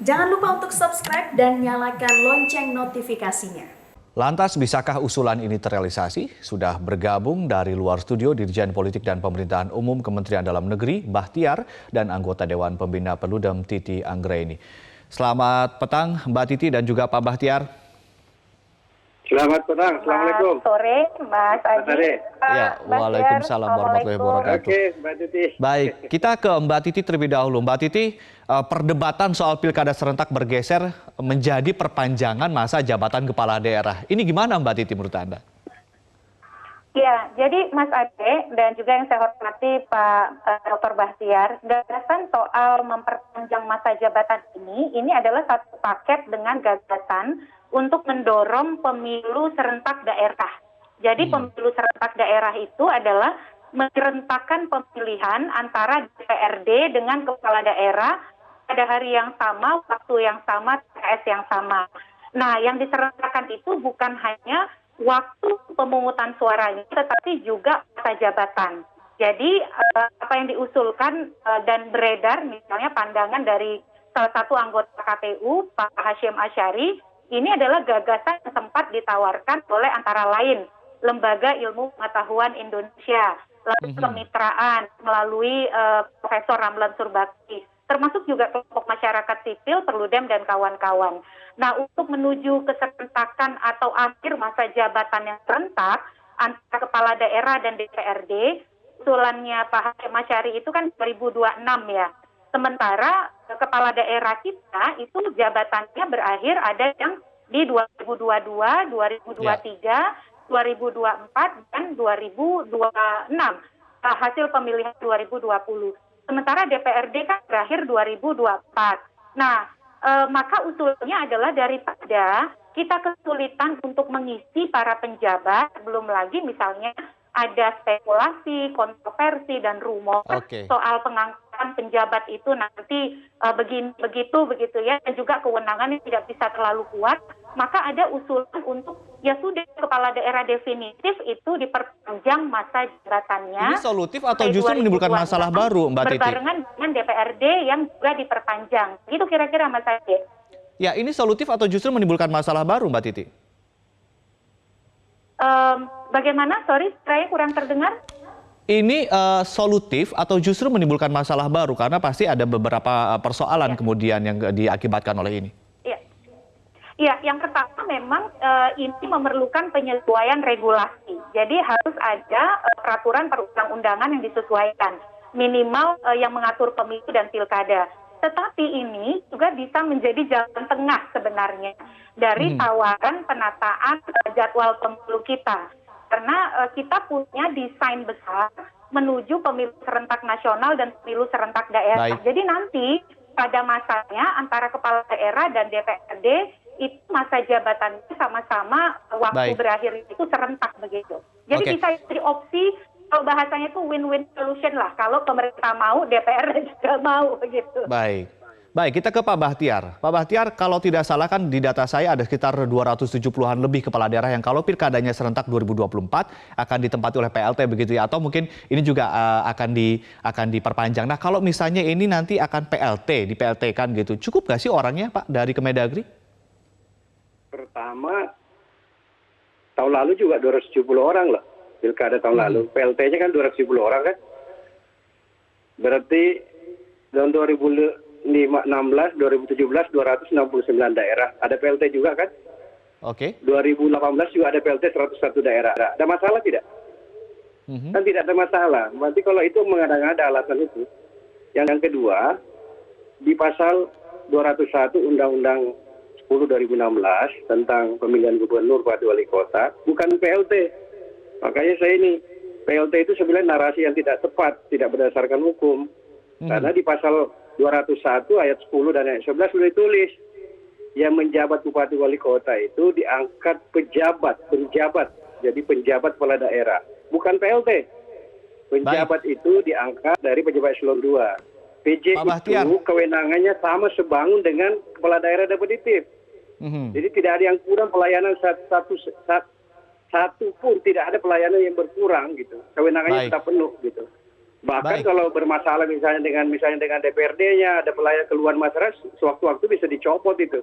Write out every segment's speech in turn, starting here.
Jangan lupa untuk subscribe dan nyalakan lonceng notifikasinya. Lantas, bisakah usulan ini terrealisasi? Sudah bergabung dari luar studio Dirjen Politik dan Pemerintahan Umum Kementerian Dalam Negeri, Bahtiar, dan anggota Dewan Pembina Perludem, Titi Anggraini. Selamat petang, Mbak Titi dan juga Pak Bahtiar. Selamat petang, Assalamualaikum. Selamat sore, Mas Adi. Ya, waalaikumsalam warahmatullahi wabarakatuh. Oke, Mbak Titi. Baik, kita ke Mbak Titi terlebih dahulu. Mbak Titi, perdebatan soal pilkada serentak bergeser menjadi perpanjangan masa jabatan kepala daerah. Ini gimana Mbak Titi menurut Anda? Ya, jadi Mas Ade dan juga yang saya hormati Pak Dr. Bahtiar, gagasan soal memperpanjang masa jabatan ini adalah satu paket dengan gagasan untuk mendorong pemilu serentak daerah. Jadi pemilu serentak daerah itu adalah merentakkan pemilihan antara DPRD dengan kepala daerah pada hari yang sama, waktu yang sama, TPS yang sama. Nah, yang diserentakkan itu bukan hanya waktu pemungutan suaranya, tetapi juga masa jabatan. Jadi apa yang diusulkan dan beredar, misalnya pandangan dari salah satu anggota KPU, Pak Hashim Asyari, ini adalah gagasan yang sempat ditawarkan oleh antara lain Lembaga Ilmu Pengetahuan Indonesia, lalu kemitraan melalui Profesor Ramlan Surbakti, termasuk juga kelompok masyarakat sipil, Perludem, dan kawan-kawan. Nah, untuk menuju keserentakan atau akhir masa jabatan yang serentak antara kepala daerah dan DPRD, usulannya Pak Hashim Asyari itu kan 2026 ya. Sementara kepala daerah kita itu jabatannya berakhir ada yang di 2022, 2023, 2024, dan 2026. Hasil pemilihan 2020. Sementara DPRD kan berakhir 2024. Nah, maka usulnya adalah daripada kita kesulitan untuk mengisi para penjabat, belum lagi misalnya ada spekulasi, kontroversi, dan rumor soal pengangkatan penjabat itu nanti begini, begitu ya, dan juga kewenangannya tidak bisa terlalu kuat, maka ada usulan untuk ya sudah kepala daerah definitif itu diperpanjang masa jabatannya. Ini solutif atau justru menimbulkan masalah baru, Mbak Titi? Berbarengan dengan DPRD yang juga diperpanjang. Itu kira-kira Mas Ade. Ya, ini solutif atau justru menimbulkan masalah baru, Mbak Titi? Bagaimana? Sorry, saya kurang terdengar. Ini solutif atau justru menimbulkan masalah baru? Karena pasti ada beberapa persoalan kemudian yang diakibatkan oleh ini. Ya, yang pertama memang ini memerlukan penyesuaian regulasi. Jadi harus ada peraturan perundang-undangan yang disesuaikan. Minimal yang mengatur pemilu dan pilkada. Tetapi ini juga bisa menjadi jalan tengah sebenarnya dari tawaran penataan jadwal pemilu kita. Karena kita punya desain besar menuju pemilu serentak nasional dan pemilu serentak daerah. Jadi nanti pada masanya antara kepala daerah dan DPRD itu masa jabatannya sama-sama waktu berakhir itu serentak begitu. Jadi bisa jadi opsi, kalau bahasanya itu win-win solution lah. Kalau pemerintah mau, DPR juga mau begitu. Baik, kita ke Pak Bahtiar. Pak Bahtiar, kalau tidak salah kan di data saya ada sekitar 270-an lebih kepala daerah yang kalau pilkadanya serentak 2024 akan ditempati oleh PLT begitu ya, atau mungkin ini juga akan diperpanjang. Nah, kalau misalnya ini nanti akan di PLT kan gitu, cukup nggak sih orangnya Pak dari Kemendagri? Pertama, tahun lalu juga 270 orang loh, pilkada tahun lalu. PLT-nya kan 270 orang kan. Berarti tahun 2016, 2017, 269 daerah. Ada PLT juga kan? 2018 juga ada PLT 101 daerah. Ada masalah tidak? Kan tidak ada masalah. Berarti kalau itu mengada-ngada alasan itu. Yang kedua, di pasal 201 Undang-Undang 10 2016 tentang pemilihan gubernur, bupati, wali kota, bukan PLT. Makanya saya ini, PLT itu sebenarnya narasi yang tidak tepat, tidak berdasarkan hukum. Karena di pasal 201 ayat 10 dan ayat 11 sudah ditulis yang menjabat bupati wali kota itu diangkat penjabat, jadi penjabat kepala daerah, bukan PLT. Penjabat itu diangkat dari pejabat eselon 2. PJ itu kewenangannya sama sebangun dengan kepala daerah definitif. Jadi tidak ada yang kurang pelayanan satu pun, tidak ada pelayanan yang berkurang gitu. Kewenangannya tetap penuh gitu. Bahkan Baik. kalau bermasalah misalnya dengan DPRD-nya, ada pelayan keluhan masyarakat, sewaktu-waktu bisa dicopot itu.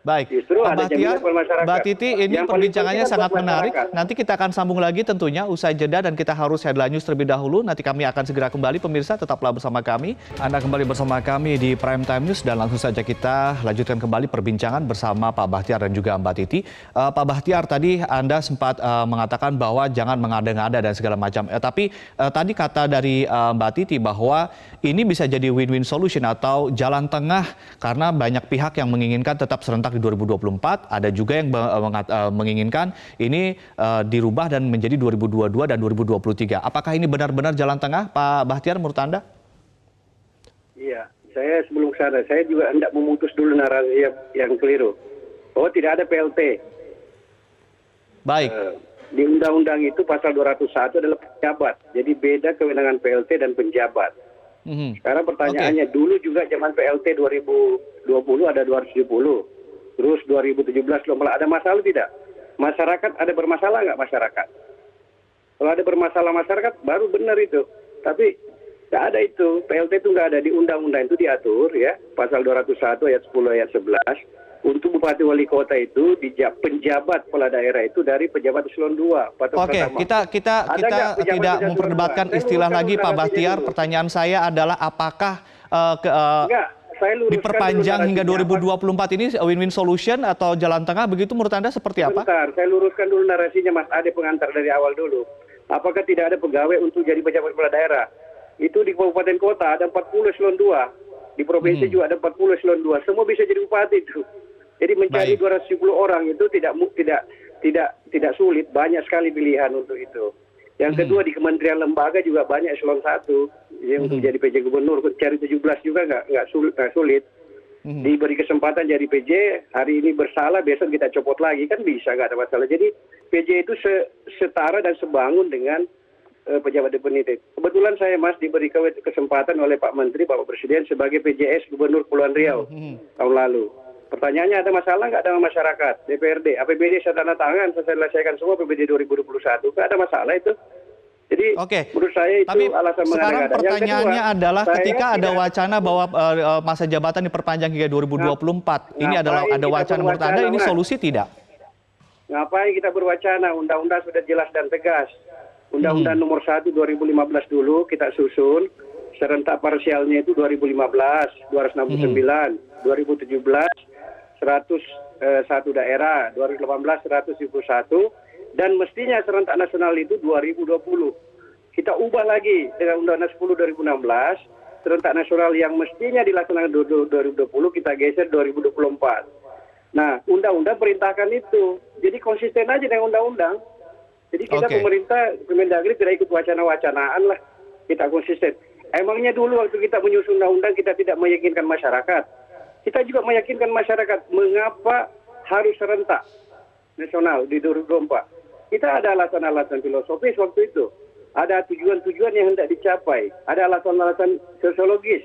Baik, Justru Pak ada Bahtiar, jaminan buat masyarakat. Mbak Titi, ini Yang paling perbincangannya penting kan sangat buat menarik. masyarakat. Nanti kita akan sambung lagi tentunya usai jeda dan kita harus headline news terlebih dahulu. Nanti kami akan segera kembali, pemirsa tetaplah bersama kami. Anda kembali bersama kami di Prime Time News dan langsung saja kita lanjutkan kembali perbincangan bersama Pak Bahtiar dan juga Mbak Titi. Pak Bahtiar, tadi Anda sempat mengatakan bahwa jangan mengada-ngada dan segala macam. Tapi tadi kata dari Mbak Titi bahwa ini bisa jadi win-win solution atau jalan tengah karena banyak pihak yang menginginkan tetap serentak di 2024. Ada juga yang menginginkan ini dirubah dan menjadi 2022 dan 2023. Apakah ini benar-benar jalan tengah, Pak Bahtiar, menurut Anda? Iya, saya sebelum kesana, saya juga hendak memutus dulu narasi yang keliru. Bahwa tidak ada PLT. Baik. Di undang-undang itu pasal 201 adalah pejabat. Jadi beda kewenangan PLT dan penjabat. Sekarang pertanyaannya, dulu juga zaman PLT 2020 ada 270. Terus 2017 malah ada masalah tidak? Masyarakat ada bermasalah nggak masyarakat? Kalau ada bermasalah masyarakat baru benar itu. Tapi nggak ada itu. PLT itu nggak ada. Di undang-undang itu diatur ya. Pasal 201 ayat 10 ayat 11. Untuk bupati wali kota itu penjabat kepala daerah itu dari pejabat eselon 2. Oke, kita tidak memperdebatkan istilah lagi, Pak Bahtiar. Pertanyaan saya adalah apakah diperpanjang hingga 2024 ini win-win solution atau jalan tengah begitu menurut Anda seperti apa? Sebentar, saya luruskan dulu narasinya Mas Ade pengantar dari awal dulu. Apakah tidak ada pegawai untuk jadi pejabat kepala daerah? Itu di kabupaten kota ada 40 eselon 2. Di provinsi juga ada 40 eselon 2. Semua bisa jadi bupati itu. Jadi mencari 270 orang itu tidak sulit, banyak sekali pilihan untuk itu. Yang kedua di kementerian lembaga juga banyak eselon 1. Jadi untuk jadi PJ gubernur, cari 17 juga nggak sulit. Diberi kesempatan jadi PJ, hari ini bersalah, besok kita copot lagi, kan bisa, nggak ada masalah. Jadi PJ itu setara dan sebangun dengan pejabat definitif. Kebetulan saya Mas diberi kesempatan oleh Pak Menteri, Bapak Presiden sebagai PJS Gubernur Kepulauan Riau tahun lalu. Pertanyaannya ada masalah nggak dengan masyarakat? DPRD, APBD saya tanda tangan, saya selesaikan semua APBD 2021, nggak ada masalah itu. Jadi menurut saya itu alasan sekarang mengada-ngada. pertanyaannya adalah ketika ada wacana bahwa masa jabatan diperpanjang hingga 2024, ini adalah ada wacana menurut Anda ini solusi tidak? Ngapain kita berwacana? Undang-undang sudah jelas dan tegas. Undang-undang nomor 1 2015 dulu kita susun, serentak parsialnya itu 2015 269, 2017 101 daerah, 2018 171. Dan mestinya serentak nasional itu 2020. Kita ubah lagi dengan Undang-Undang 10 2016, serentak nasional yang mestinya dilaksanakan 2020 kita geser 2024. Nah, undang-undang perintahkan itu. Jadi konsisten aja dengan undang-undang. Jadi kita pemerintah, Kemendagri tidak ikut wacana-wacanaan lah. Kita konsisten. Emangnya dulu waktu kita menyusun undang-undang kita tidak meyakinkan masyarakat. Kita juga meyakinkan masyarakat mengapa harus serentak nasional di 2024. Kita ada alasan-alasan filosofis waktu itu. Ada tujuan-tujuan yang hendak dicapai. Ada alasan-alasan sosiologis.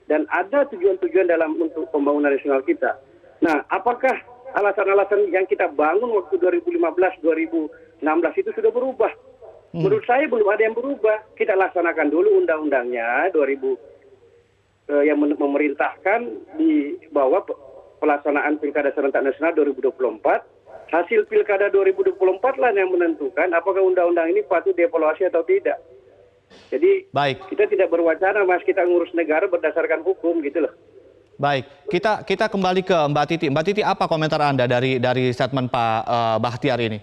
Dan ada tujuan-tujuan dalam untuk pembangunan nasional kita. Nah, apakah alasan-alasan yang kita bangun waktu 2015-2016 itu sudah berubah? Menurut saya belum ada yang berubah. Kita laksanakan dulu undang-undangnya 2000 yang memerintahkan di bawah pelaksanaan Pilkada Serentak Nasional 2024. Hasil Pilkada 2024 lah yang menentukan apakah undang-undang ini patut dievaluasi atau tidak. Jadi kita tidak berwacana, Mas, kita ngurus negara berdasarkan hukum gitu loh. Baik, kita kembali ke Mbak Titi. Mbak Titi, apa komentar Anda dari statement Pak Bahtiar ini?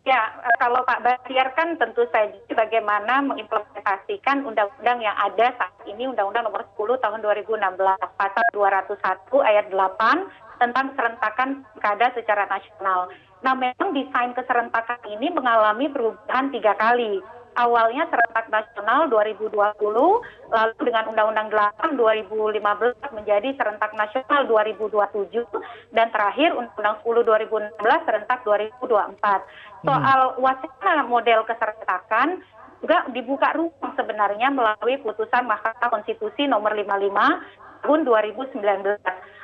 Ya, kalau Pak Bahtiar kan tentu saja bagaimana mengimplementasikan undang-undang yang ada saat ini, Undang-Undang Nomor 10 Tahun 2016, Pasal 201 Ayat 8 tentang serentakan pilkada secara nasional. Nah, memang desain keserentakan ini mengalami perubahan 3 kali. Awalnya serentak nasional 2020, lalu dengan Undang-Undang 8 2015 menjadi serentak nasional 2027, dan terakhir Undang-Undang 10 2016 serentak 2024. Soal wacana model keserentakan juga dibuka ruang sebenarnya melalui putusan Mahkamah Konstitusi nomor 55 tahun 2019.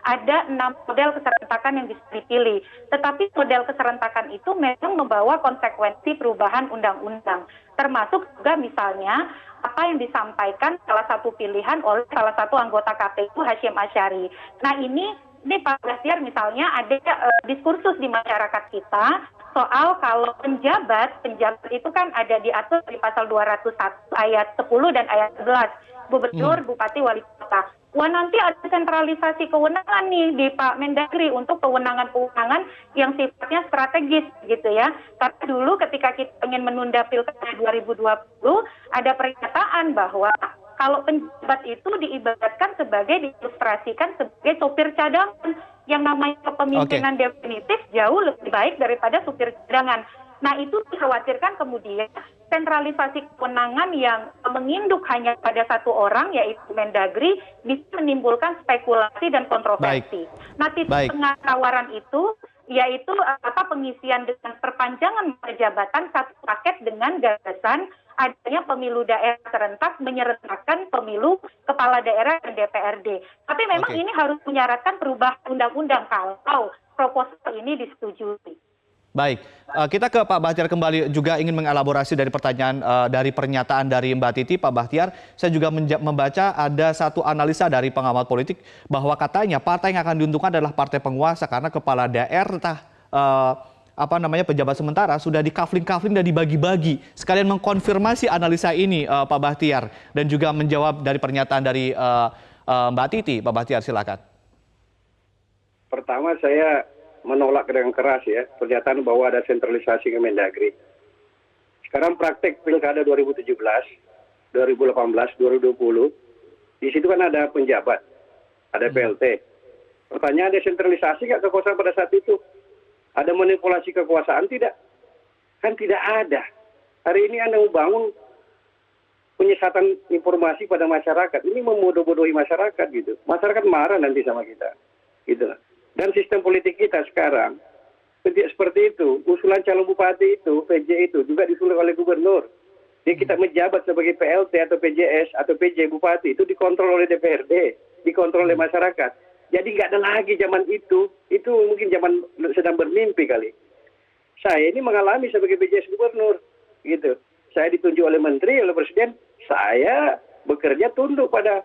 Ada 6 model keserentakan yang bisa dipilih. Tetapi model keserentakan itu memang membawa konsekuensi perubahan undang-undang. Termasuk juga misalnya apa yang disampaikan salah satu pilihan oleh salah satu anggota KPU Hasyim Asyari. Nah ini Pak Bahtiar misalnya ada diskursus di masyarakat kita soal kalau penjabat itu kan ada diatur di pasal 201 ayat 10 dan ayat 11. Gubernur, bupati, wali kota. Wah nanti ada sentralisasi kewenangan nih di Pak Mendagri untuk kewenangan-kewenangan yang sifatnya strategis gitu ya. Karena dulu ketika kita ingin menunda Pilkada 2020 ada pernyataan bahwa kalau penjabat itu diibaratkan sebagai diilustrasikan sebagai sopir cadangan yang namanya kepemimpinan definitif jauh lebih baik daripada supir cadangan. Nah itu dikhawatirkan kemudian sentralisasi kewenangan yang menginduk hanya pada satu orang yaitu Mendagri bisa menimbulkan spekulasi dan kontroversi. Nah titik tengah tawaran itu yaitu pengisian dengan perpanjangan masa jabatan satu paket dengan gagasan adanya pemilu daerah serentak menyerentakkan pemilu kepala daerah dan DPRD. Tapi memang ini harus menyaratkan perubahan undang-undang kalau proposal ini disetujui. Baik, kita ke Pak Bahtiar kembali juga ingin mengelaborasi dari pertanyaan dari pernyataan dari Mbak Titi. Pak Bahtiar, saya juga membaca ada satu analisa dari pengamat politik bahwa katanya partai yang akan diuntungkan adalah partai penguasa karena kepala daerah pejabat sementara sudah dikafling-kafling dan dibagi-bagi. Sekalian mengkonfirmasi analisa ini Pak Bahtiar dan juga menjawab dari pernyataan dari Mbak Titi. Pak Bahtiar silakan. Pertama saya menolak dengan keras ya pernyataan bahwa ada sentralisasi Kemendagri. Sekarang praktek Pilkada 2017, 2018, 2020, di situ kan ada penjabat, ada PLT. Pertanyaan ada sentralisasi nggak kekuasaan pada saat itu? Ada manipulasi kekuasaan tidak? Kan tidak ada. Hari ini Anda membangun penyesatan informasi pada masyarakat. Ini membodoh-bodohi masyarakat gitu. Masyarakat marah nanti sama kita. Gitu. Dan sistem politik kita sekarang seperti itu. Usulan calon bupati itu, PJ itu juga disulut oleh gubernur. Jadi kita menjabat sebagai PLT atau PJS atau PJ bupati itu dikontrol oleh DPRD, dikontrol oleh masyarakat. Jadi nggak ada lagi zaman itu mungkin zaman sedang bermimpi kali. Saya ini mengalami sebagai PJS gubernur, gitu. Saya ditunjuk oleh menteri, oleh presiden, saya bekerja tunduk pada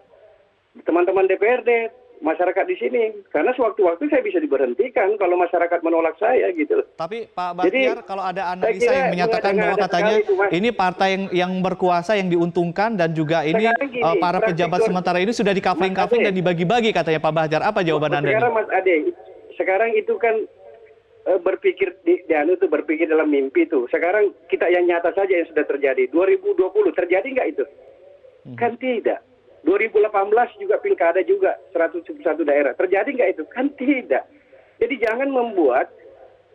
teman-teman DPRD, masyarakat di sini. Karena sewaktu-waktu saya bisa diberhentikan kalau masyarakat menolak saya gitu. Tapi Pak Bahtiar, kalau ada analisa yang menyatakan bahwa katanya ini partai yang berkuasa yang diuntungkan dan juga ini para pejabat sementara ini sudah dikafling-kafling dan dibagi-bagi katanya Pak Bahtiar. Apa jawaban Anda? Sekarang Mas Ade, sekarang itu kan berpikir berpikir dalam mimpi itu. Sekarang kita yang nyata saja yang sudah terjadi. 2020 terjadi nggak itu? Kan tidak. 2018 juga pilkada juga 171 daerah. Terjadi nggak itu? Kan tidak. Jadi jangan membuat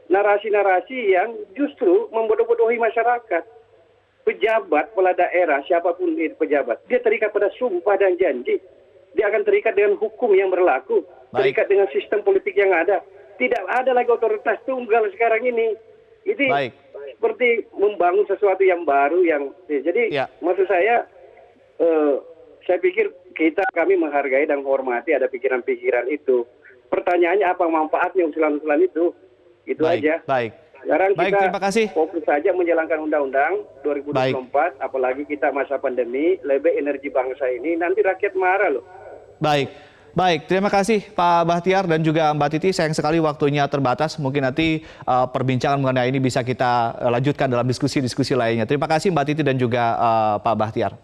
narasi-narasi yang justru membodoh-bodohi masyarakat. Pejabat, kepala daerah, siapapun itu pejabat, dia terikat pada sumpah dan janji. Dia akan terikat dengan hukum yang berlaku. Terikat dengan sistem politik yang ada. Tidak ada lagi otoritas tunggal sekarang ini. Ini seperti membangun sesuatu yang baru yang jadi maksud saya pikir kami menghargai dan menghormati ada pikiran-pikiran itu. Pertanyaannya apa manfaatnya usulan-usulan itu? Itu aja. Sekarang kita terima kasih. Fokus saja menjalankan undang-undang 2024, apalagi kita masa pandemi, lebih energi bangsa ini, nanti rakyat marah loh. Baik, terima kasih Pak Bahtiar dan juga Mbak Titi. Sayang sekali waktunya terbatas. Mungkin nanti perbincangan mengenai ini bisa kita lanjutkan dalam diskusi-diskusi lainnya. Terima kasih Mbak Titi dan juga Pak Bahtiar.